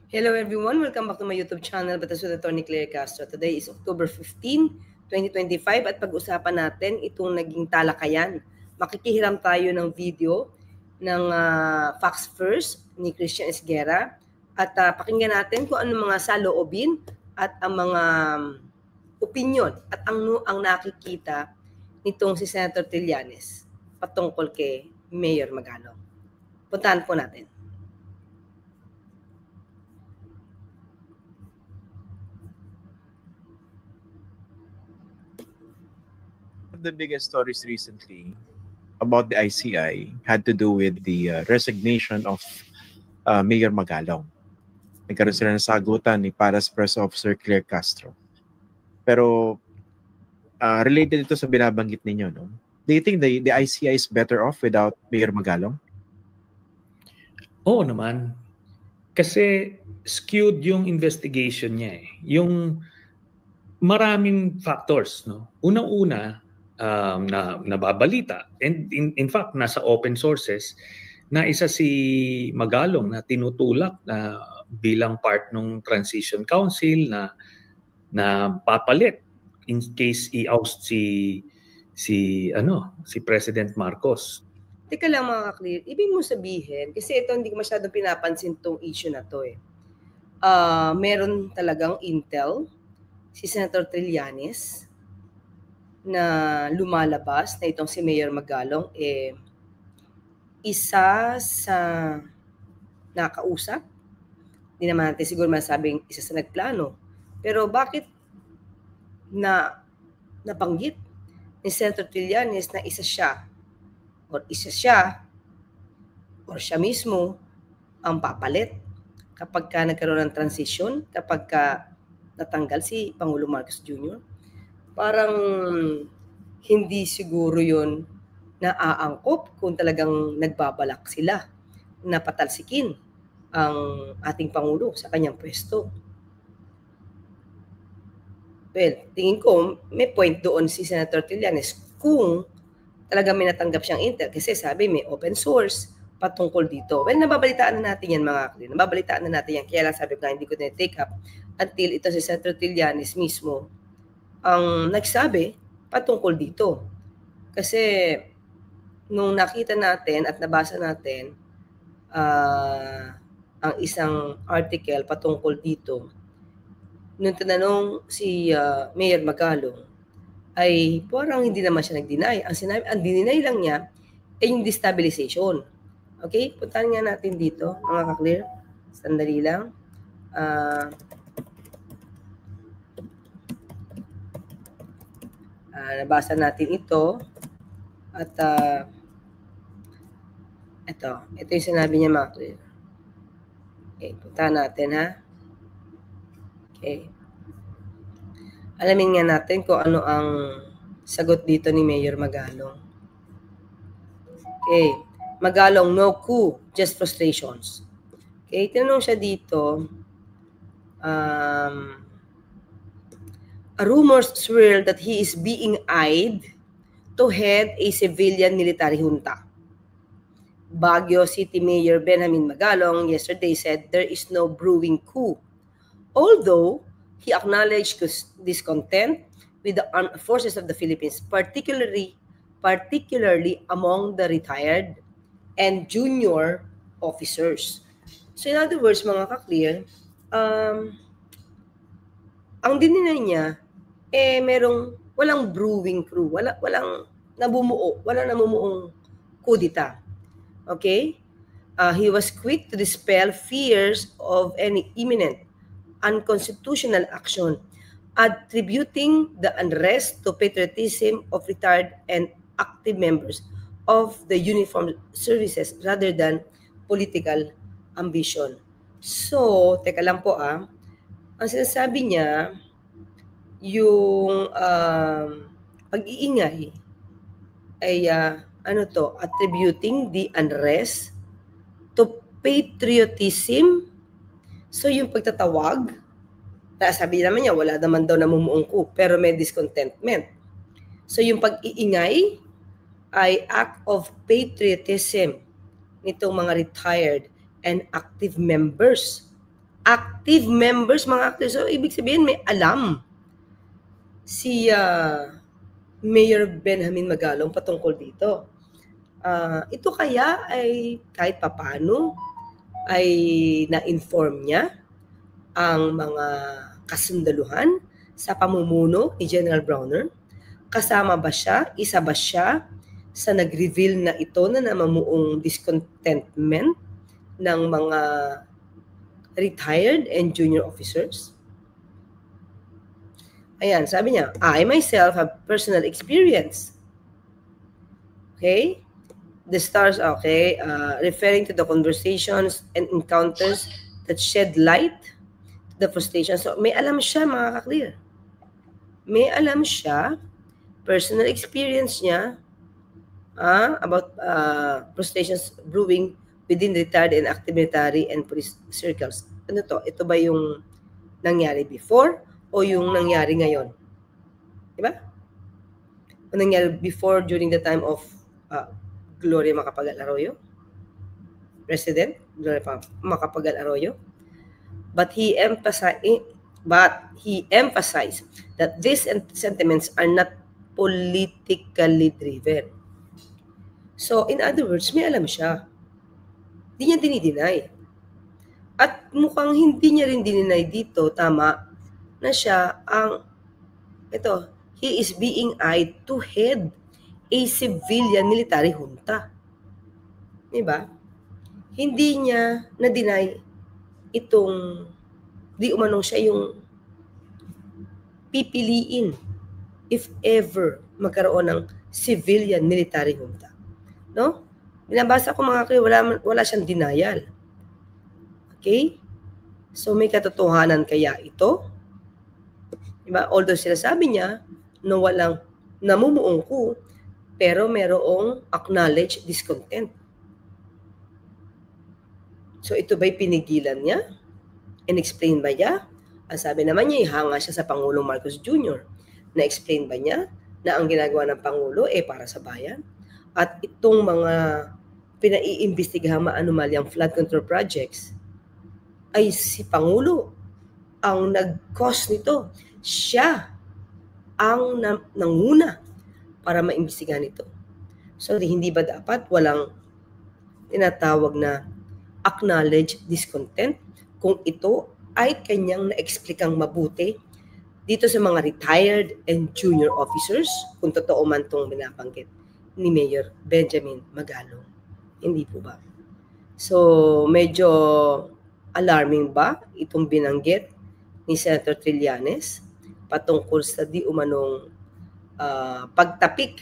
Hello everyone, welcome back to my YouTube channel, Batas with Attorney Claire Castro. Today is October 15, 2025 at pag-usapan natin itong naging talakayan. Makikihiram tayo ng video ng Facts First ni Christian Esguerra at pakinggan natin kung ano mga saloobin at ang mga opinion at ang nakikita nitong si Senator Trillanes patungkol kay Mayor Magalong. Puntahan po natin. Of the biggest stories recently about the ICI had to do with the resignation of Mayor Magalong. Nagkaroon sila ng sagutan ni Paras Press Officer Claire Castro. Pero related ito sa binabanggit ninyo, no? Do you think the ICI is better off without Mayor Magalong? Oo naman. Kasi skewed yung investigation niya eh. Yung maraming factors, no? Unang-una, na nababalita, and in fact nasa open sources na isa si Magalong na tinutulak na bilang part ng transition council na papalit in case i-oust si President Marcos. Teka lang mga ka-clear, ibig mo sabihin, kasi ito hindi ko masyadong pinapansin tong issue na to eh. Meron talagang intel si Senator Trillanes na lumalabas na itong si Mayor Magalong isa sa nakausap. Hindi naman natin siguro masabing isa sa nagplano. Pero bakit nabanggit ni Senator Trillanes na isa siya siya mismo ang papalit kapag ka nagkaroon ng transition, kapag ka natanggal si Pangulong Marcos Jr.? Parang hindi siguro yun naaangkop kung talagang nagbabalak sila na patalsikin ang ating Pangulo sa kanyang pwesto. Well, tingin ko may point doon si Senator Trillanes kung talagang may natanggap siyang intel kasi sabi may open source patungkol dito. Well, nababalitaan na natin yan mga kapatid. Nababalitaan na natin yan. Kaya lang sabi ko hindi ko na-take up until ito si Senator Trillanes mismo ang nagsabi patungkol dito. Kasi nung nakita natin at nabasa natin ang isang article patungkol dito, nung tinanong si Mayor Magalong, ay parang hindi naman siya nag-deny. Ang dineny lang niya ay yung destabilization. Okay? Puntahan nga natin dito, mga ka-clear. Sandali lang. Nabasa natin ito at ito yung sinabi niya mga clear. Okay, puntahan natin ha. Okay. Alamin nga natin kung ano ang sagot dito ni Mayor Magalong. Okay. Magalong, no coup, just frustrations. Okay, tinanong siya dito, a rumor swirl that he is being eyed to head a civilian military junta. Baguio City Mayor Benjamin Magalong yesterday said there is no brewing coup, although he acknowledged discontent with the armed forces of the Philippines, particularly among the retired and junior officers. So in other words, mga ka-clear, ang dininay niya, walang brewing crew, walang namumuong kudita. Okay? He was quick to dispel fears of any imminent unconstitutional action, attributing the unrest to patriotism of retired and active members of the uniformed services rather than political ambition. So, teka lang po ang sinasabi niya, yung pag-iingay ay attributing the unrest to patriotism. So yung pagtatawag, sabi naman niya wala naman daw namumuong coup pero may discontentment. So yung pag-iingay ay act of patriotism nitong mga retired and active members active members, mga actors. So, ibig sabihin, may alam si Mayor Benjamin Magalong patungkol dito. Ito kaya ay kahit papano ay na-inform niya ang mga kasundaluhan sa pamumuno ni General Browner? Kasama ba siya? Isa ba siya sa nag-reveal na ito na namamuong discontentment ng mga retired and junior officers? Ayan, sabi niya, I myself have personal experience. Okay? The stars, okay, referring to the conversations and encounters that shed light to the frustration. So, may alam siya, mga ka-clear. May alam siya, personal experience niya about frustrations brewing within retired and active military and police circles. Ano to? Ito ba yung nangyari before o yung nangyari ngayon? Diba? O nangyari before during the time of Gloria Macapagal Arroyo? President Gloria Macapagal Arroyo? But he emphasized that these sentiments are not politically driven. So, in other words, may alam siya. Hindi niya dinideny. At mukhang hindi niya rin dininay dito, tama, na siya he is being eyed to head a civilian military junta. Diba? Hindi niya na-deny itong di umanong siya yung pipiliin if ever magkaroon ng civilian military junta. No? Binabasa ko mga kayo, wala siyang denial. Okay? So may katotohanan kaya ito? Diba? Although sinasabi niya na walang namumuong coup, pero merong acknowledged discontent. So ito ba'y pinigilan niya? In-explain ba niya? Ang sabi naman niya, ihanga siya sa Pangulong Marcos Jr. Na-explain ba niya na ang ginagawa ng Pangulo para sa bayan? At itong mga pinaiimbestigahang maanumalyang flood control projects ay si Pangulo ang nag-cause nito. Siya ang nanguna para maimbestigahan ito. So, hindi ba dapat walang tinatawag na acknowledge discontent kung ito ay kanyang na-explikang mabuti dito sa mga retired and junior officers, kung totoo man itong binabanggit ni Mayor Benjamin Magalong? Hindi po ba? So, medyo alarming ba itong binanggit ni Senator Trillanes patungkol sa di umanong pagtapik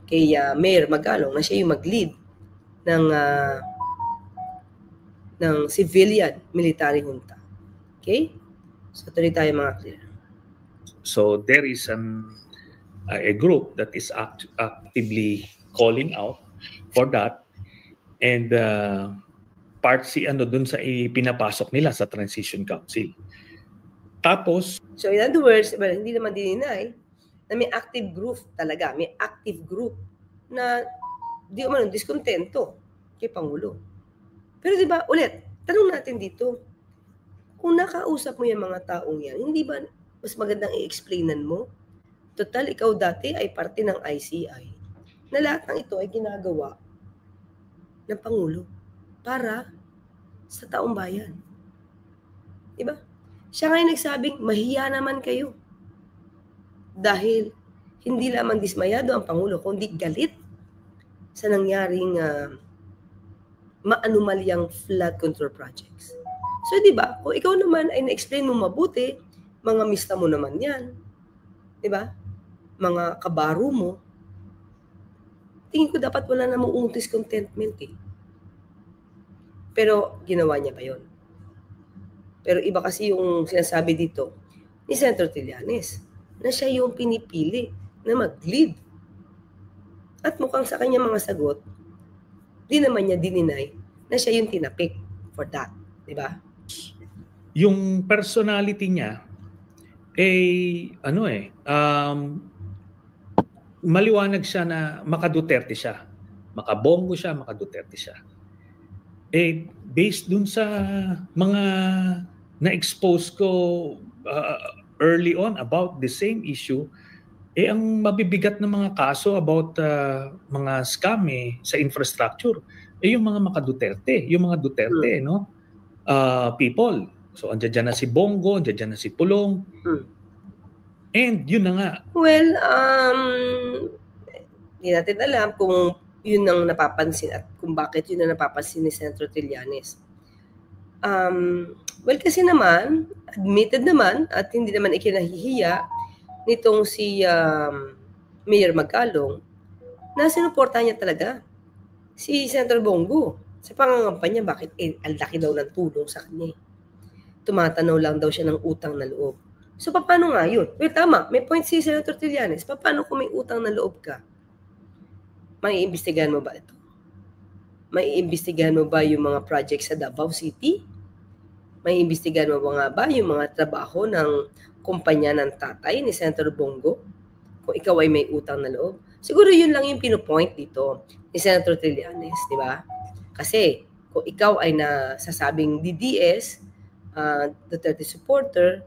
kay Mayor Magalong na siya yung mag-lead ng civilian military junta. Okay? So, tuloy tayo mga clear. So, there is a group that is actively calling out for that, and part dun sa ipinapasok nila sa Transition Council. Tapos, so in other words, hindi naman dininay na may active group talaga, may active group na di umano diskontento kay Pangulo. Pero di ba, ulit, tanong natin dito, kung nakausap mo yung mga taong yan, hindi ba mas magandang i-explainan mo? Total, ikaw dati ay parte ng ICI na lahat ng ito ay ginagawa ng Pangulo para sa taong bayan. Diba? Siya ngayon nagsabing, mahiya naman kayo. Dahil hindi lamang dismayado ang Pangulo, kundi galit sa nangyaring maanumalyang flood control projects. So, diba, kung ikaw naman ay na-explain mo mabuti, mga mista mo naman yan. Diba? Mga kabaro mo, tingin ko dapat wala namang discontentment Pero ginawa niya pa yun. Pero iba kasi yung sinasabi dito ni Senator Trillanes na siya yung pinipili na mag-lead. At mukhang sa kanya mga sagot, di naman niya dininay na siya yung tinapik for that. Diba? Yung personality niya, maliwanag siya na maka-Duterte siya. Makabongo siya, maka-Duterte siya. based dun sa mga na-expose ko early on about the same issue, ang mabibigat na mga kaso about mga scam sa infrastructure, yung mga maka-Duterte, yung mga Duterte, no? People. So, andyan na si Bongo, andyan na si Pulong. And yun na nga. Well, hindi natin alam kung yun ang napapansin at kung bakit yun ang napapansin ni Senator Trillanes. Well, kasi naman, admitted naman at hindi naman ikinahihiya nitong si Mayor Magalong na sinuportahan niya talaga si Senator Bongo sa pangangampanya. Bakit? Ang laki daw ng tulong sa kanya. Tumatanaw lang daw siya ng utang na loob. So, paano nga yun? Well, tama. May point si Senator Trillanes. Paano kung may utang na loob ka? Maiimbestigahan mo ba ito? Maiimbestigahan mo ba yung mga projects sa Davao City? Maiimbestigahan mo ba yung mga trabaho ng kumpanya ng tatay ni Senator Bongo? Kung ikaw ay may utang na loob? Siguro yun lang yung pinopoint dito ni Senator Trillanes, di ba? Kasi kung ikaw ay nasasabing DDS, Duterte supporter,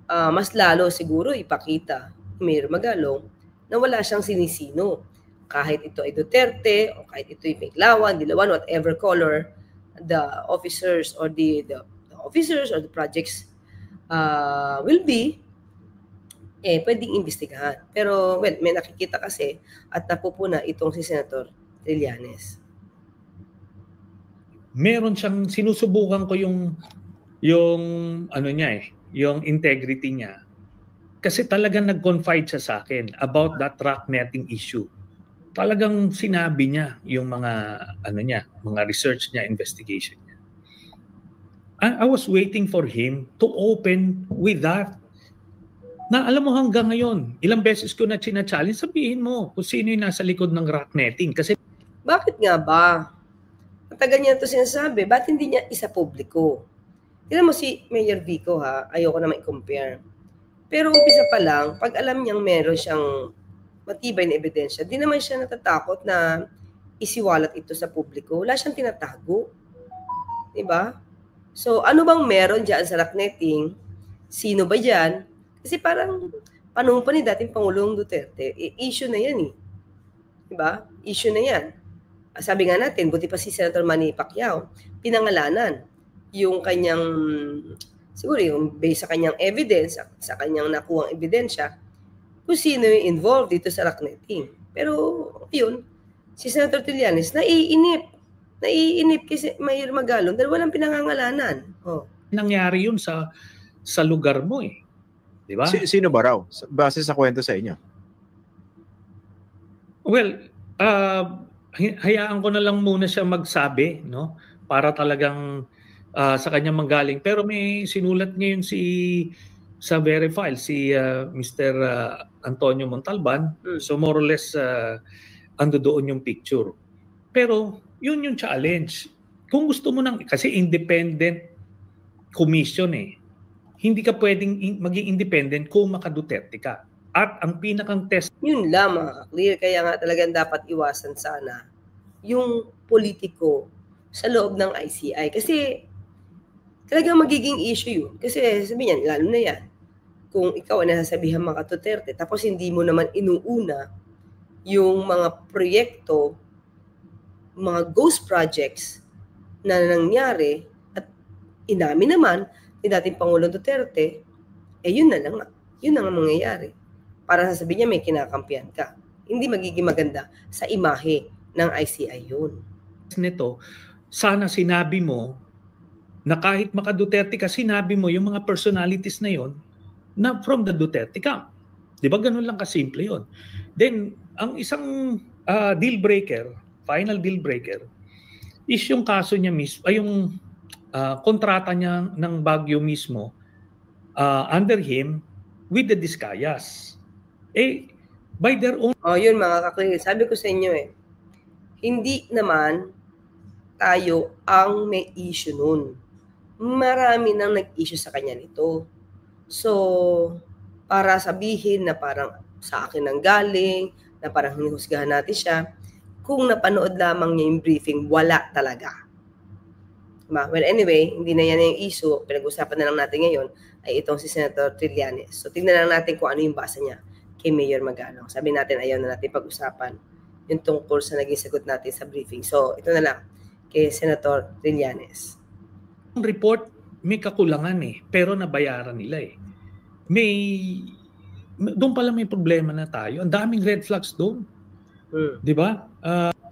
mas lalo siguro ipakita ni Mayor Magalong na wala siyang sinisino. Kahit ito ay Duterte o kahit ito ay Piglawan, Dilawan, whatever color the officers or the officers or the projects will be, pwedeng imbestigahan. Pero, well, may nakikita kasi at napupuna itong si Senator Trillanes. Meron siyang, sinusubukan ko yung ano niya yung integrity niya. Kasi talagang nag-confide siya sa akin about that track netting issue. Talagang sinabi niya yung mga mga research niya, investigation niya. I was waiting for him to open with that. Na alam mo hanggang ngayon, ilang beses ko na challenge, sabihin mo kung sino yung nasa likod ng track netting. Kasi bakit nga ba? Matagal niya ito sinasabi, ba't hindi niya isa publiko? Tignan mo si Mayor Vico ayoko na i-compare. Pero umpisa pa lang, pag alam niyang meron siyang matibay na ebidensya, di naman siya natatakot na isiwalat ito sa publiko. Wala siyang tinatago. Diba? So, ano bang meron dyan sa racknetting? Sino ba dyan? Kasi parang panahon pa ni dating Pangulong Duterte, issue na yan Diba? Issue na yan. Sabi nga natin, buti pa si Senator Manny Pacquiao, pinangalanan yung kanyang, siguro yung based sa kanyang evidence, sa kanyang nakuhang ebidensya, kung sino yung involved dito sa racknetting. Pero, yun, si Senator Trillanes, naiinip kasi Mayor Magalong dahil walang pinangangalanan. Nangyari yun sa lugar mo Di ba? Sino ba raw? Base sa kwento sa inyo. Well, hayaan ko na lang muna siya magsabi, no? Para talagang sa kanya manggaling. Pero may sinulat ngayon sa Verifile, si Mr. Antonio Montalban. So more or less, ando doon yung picture. Pero yun yung challenge. Kung gusto mo kasi independent commission hindi ka pwedeng maging independent kung maka-Duterte ka. At ang pinakang test... Yun lang mga ka-clear. Kaya nga talagang dapat iwasan sana yung politiko sa loob ng ICI. Kasi talagang magiging issue yun. Kasi sabi niyan, lalo na yan, kung ikaw ay nasasabihan mga Duterte, tapos hindi mo naman inuuna yung mga proyekto, mga ghost projects na nangyari at inamin naman ni dating Pangulong Duterte, yun na lang. Yun na nga mangyayari. Para sasabihin niya may kinakampihan ka. Hindi magiging maganda sa imahe ng ICI yun. Nito, sana sinabi mo na kahit maka-Duterte ka, sinabi mo yung mga personalities na yon na from the Duterte camp. Di ba ganun lang kasimple yun? Then, ang isang deal breaker, final deal breaker, is yung kaso niya mismo, ay yung kontrata niya ng Baguio mismo under him with the Discayas. By their own... Yun mga kakli, sabi ko sa inyo hindi naman tayo ang may issue nun. Marami nang nag-issue sa kanya nito. So, para sabihin na parang sa akin nang galing, na parang hinihusgahan natin siya, kung napanood lamang niya yung briefing, wala talaga. Diba? Well, anyway, hindi na yan yung issue. Pinag-usapan na lang natin ngayon ay itong si Senator Trillanes. So, tingnan lang natin kung ano yung basa niya kay Mayor Magalong. Sabi natin, ayaw na natin pag-usapan yung tungkol sa naging sagot natin sa briefing. So, ito na lang kay Senator Trillanes. Ang report, may kakulangan pero nabayaran nila doon pala may problema na tayo. Ang daming red flags doon. Di ba?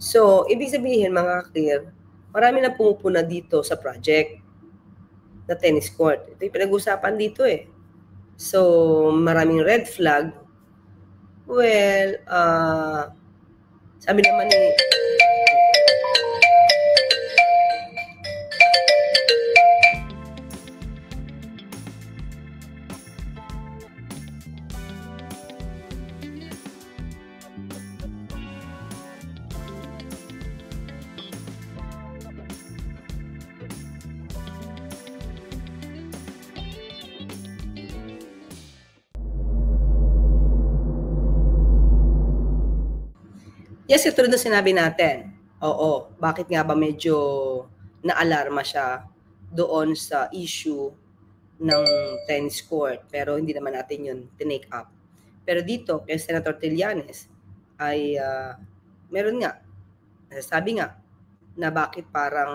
So, ibig sabihin, mga clear, marami na pumupuna dito sa project na tennis court. Ito yung pinag-usapan dito So, maraming red flag. Well, sabi naman ni... Yes, ito rin na sinabi natin. Oo, bakit nga ba medyo naalarma siya doon sa issue ng tennis court. Pero hindi naman natin yun tinake up. Pero dito, kay Senator Trillanes, ay meron nga, sabi nga, na bakit parang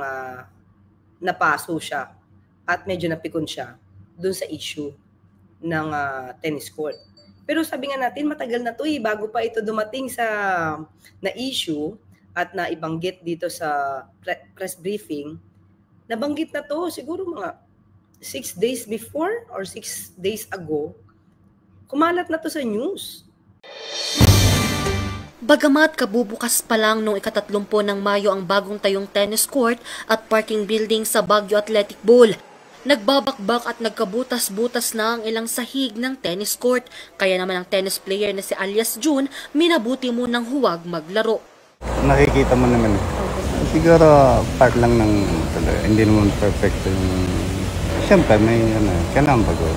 napaso siya at medyo napikon siya doon sa issue ng tennis court. Pero sabi nga natin, matagal na to bago pa ito dumating sa na issue at naibanggit dito sa press briefing. Nabanggit na to siguro mga 6 days before or 6 days ago. Kumalat na to sa news. Bagamat kabubukas pa lang noong 30 ng Mayo ang bagong tayong tennis court at parking building sa Baguio Athletic Bowl, nagbabakbak at nagkabutas-butas na ang ilang sahig ng tennis court. Kaya naman ang tennis player na si Alias June, minabuti mo ng huwag maglaro. Nakikita mo naman siguro part lang ng hindi naman perfect yung... Siyempre may kailangan bago.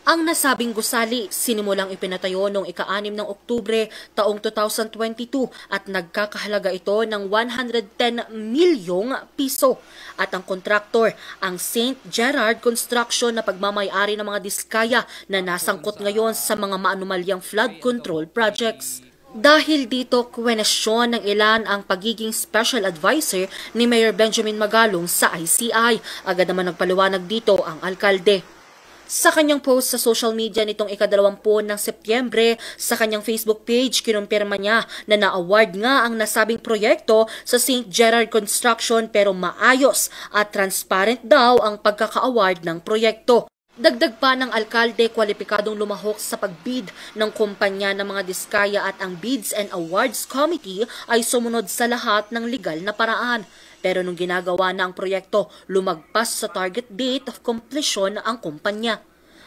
Ang nasabing gusali, sinimulang ipinatayo noong ika-6 ng Oktubre taong 2022 at nagkakahalaga ito ng 110 milyong piso. At ang kontraktor, ang St. Gerard Construction na pagmamay-ari ng mga diskaya na nasangkot ngayon sa mga maanumalyang flood control projects. Dahil dito, kwenesyon ng ilan ang pagiging special advisor ni Mayor Benjamin Magalong sa ICI. Agad naman nagpaliwanag dito ang alkalde. Sa kanyang post sa social media nitong ika-20 ng Setyembre, sa kanyang Facebook page, kinumpirma niya na na-award nga ang nasabing proyekto sa St. Gerard Construction pero maayos at transparent daw ang pagkaka-award ng proyekto. Dagdag pa ng alkalde, kwalipikadong lumahok sa pagbid ng kumpanya ng mga diskaya at ang Bids and Awards Committee ay sumunod sa lahat ng legal na paraan. Pero nung ginagawa na ang proyekto, lumagpas sa target date of completion ang kumpanya.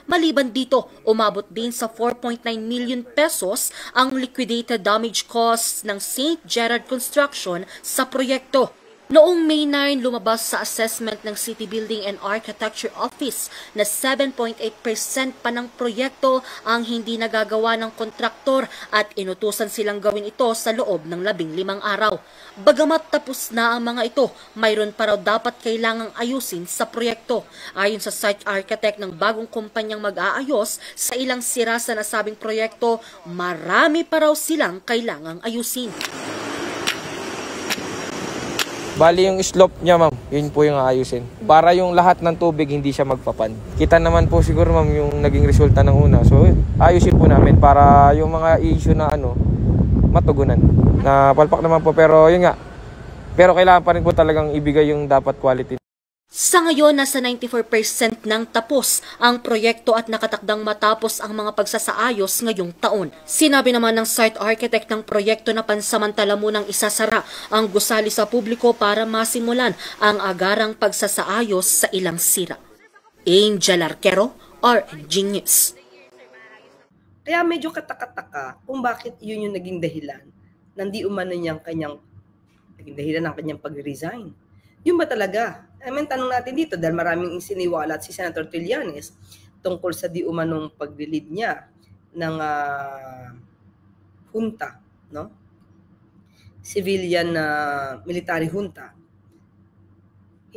Maliban dito, umabot din sa 4.9 million pesos ang liquidated damage costs ng St. Gerard Construction sa proyekto. Noong May 9, lumabas sa assessment ng City Building and Architecture Office na 7.8% pa ng proyekto ang hindi nagagawa ng kontraktor at inutusan silang gawin ito sa loob ng 15 araw. Bagamat tapos na ang mga ito, mayroon pa raw dapat kailangang ayusin sa proyekto. Ayon sa site architect ng bagong kumpanyang mag-aayos, sa ilang sira sa nasabing proyekto, marami pa raw silang kailangang ayusin. Bali yung slope niya, ma'am, yun po yung aayusin. Para yung lahat ng tubig hindi siya magpapan. Kita naman po siguro, ma'am, yung naging resulta ng una. So, ayusin po namin para yung mga issue na matugunan. Na palpak naman po, pero yun nga. Pero kailangan pa rin po talagang ibigay yung dapat quality. Sa ngayon, nasa 94% ng tapos ang proyekto at nakatakdang matapos ang mga pagsasaayos ngayong taon. Sinabi naman ng site architect ng proyekto na pansamantala munang isasara ang gusali sa publiko para masimulan ang agarang pagsasaayos sa ilang sira. Angel Arquero, RNG News. Kaya medyo katakataka kung bakit yun yung naging dahilan ng di umano niyang naging dahilan ng kanyang pag-resign. Yun ba talaga? Tanong natin dito dahil maraming isiniwalat si Senator Trillanes tungkol sa di umanong pag-lead niya ng junta, no? Civilian military junta.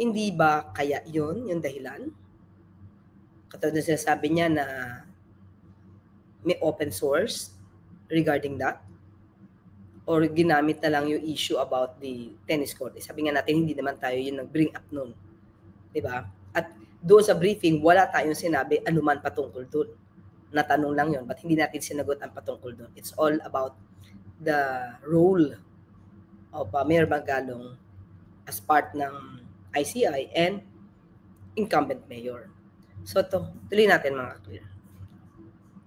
Hindi ba kaya yun yung dahilan? Katulad na sinasabi niya na may open source regarding that? Or ginamit na lang yung issue about the tennis court? Sabi nga natin, hindi naman tayo yung nag-bring up nun. Diba? At doon sa briefing, wala tayong sinabi anuman patungkol doon. Natanong lang yun, but hindi natin sinagot ang patungkol doon. It's all about the role of Mayor Magalong as part ng ICI and incumbent mayor. So tuloy natin mga clear.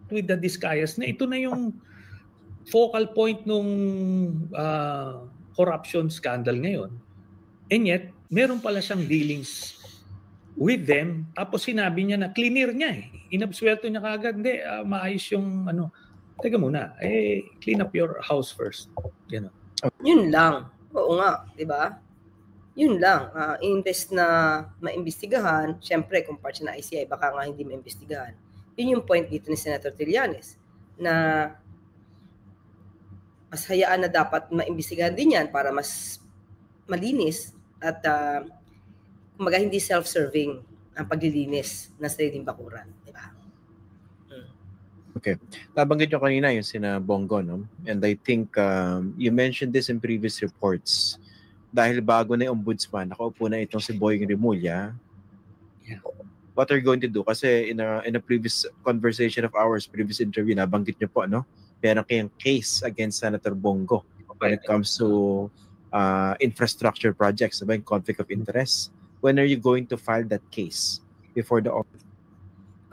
With the disguise na ito na yung focal point nung corruption scandal ngayon. And yet, meron pala siyang dealings with them. Tapos sinabi niya na cleaner niya eh. Inabsuelto niya kagad. Hindi, maayos yung ano. Teka muna, clean up your house first. You know. Yun lang. Oo nga, di ba? Yun lang. Imbes na maimbestigahan, syempre kung part siya na ICI, baka nga hindi maimbestigahan. Yun yung point dito ni Senator Trillanes na mas hayaan na dapat maimbestigahan din yan para mas malinis at kumaga hindi self-serving ang paglilinis ng sariling bakuran, di ba? Okay. Nabanggit nyo kanina yung sina Bongo, no? And I think you mentioned this in previous reports. Dahil bago na yung ombudsman, nakaupo na itong si Boying Rimulya. Yeah. What are you going to do? Kasi in a previous conversation of ours, previous interview, nabanggit nyo po, no? Meron kayong case against Senator Bongo when it comes to infrastructure projects, diba? Conflict of interest. When are you going to file that case before the office?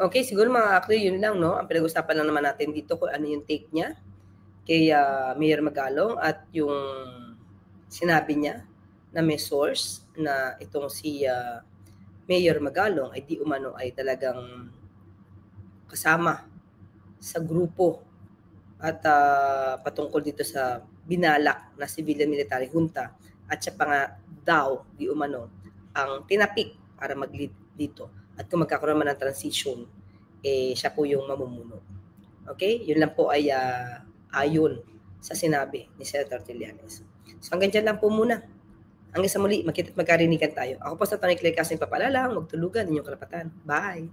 Okay, siguro mga actually yun lang, no? Ang pinag-usapan lang naman natin dito kung ano yung take niya kay Mayor Magalong at yung sinabi niya na may source na itong si Mayor Magalong ay di umano ay talagang kasama sa grupo at patungkol dito sa binalak na civilian military junta at siya pa nga daw di umano ang tinapik para mag-lead dito. At kung magkakaroon man ng transition, siya po yung mamumuno. Okay? Yun lang po ay ayon sa sinabi ni Senator Trillanes. So hanggang dyan lang po muna. Hanggang sa muli, magkita at magkarinigan tayo. Ako po sa Tony Claire Casting Papalalang, magtulugan, inyong karapatan. Bye!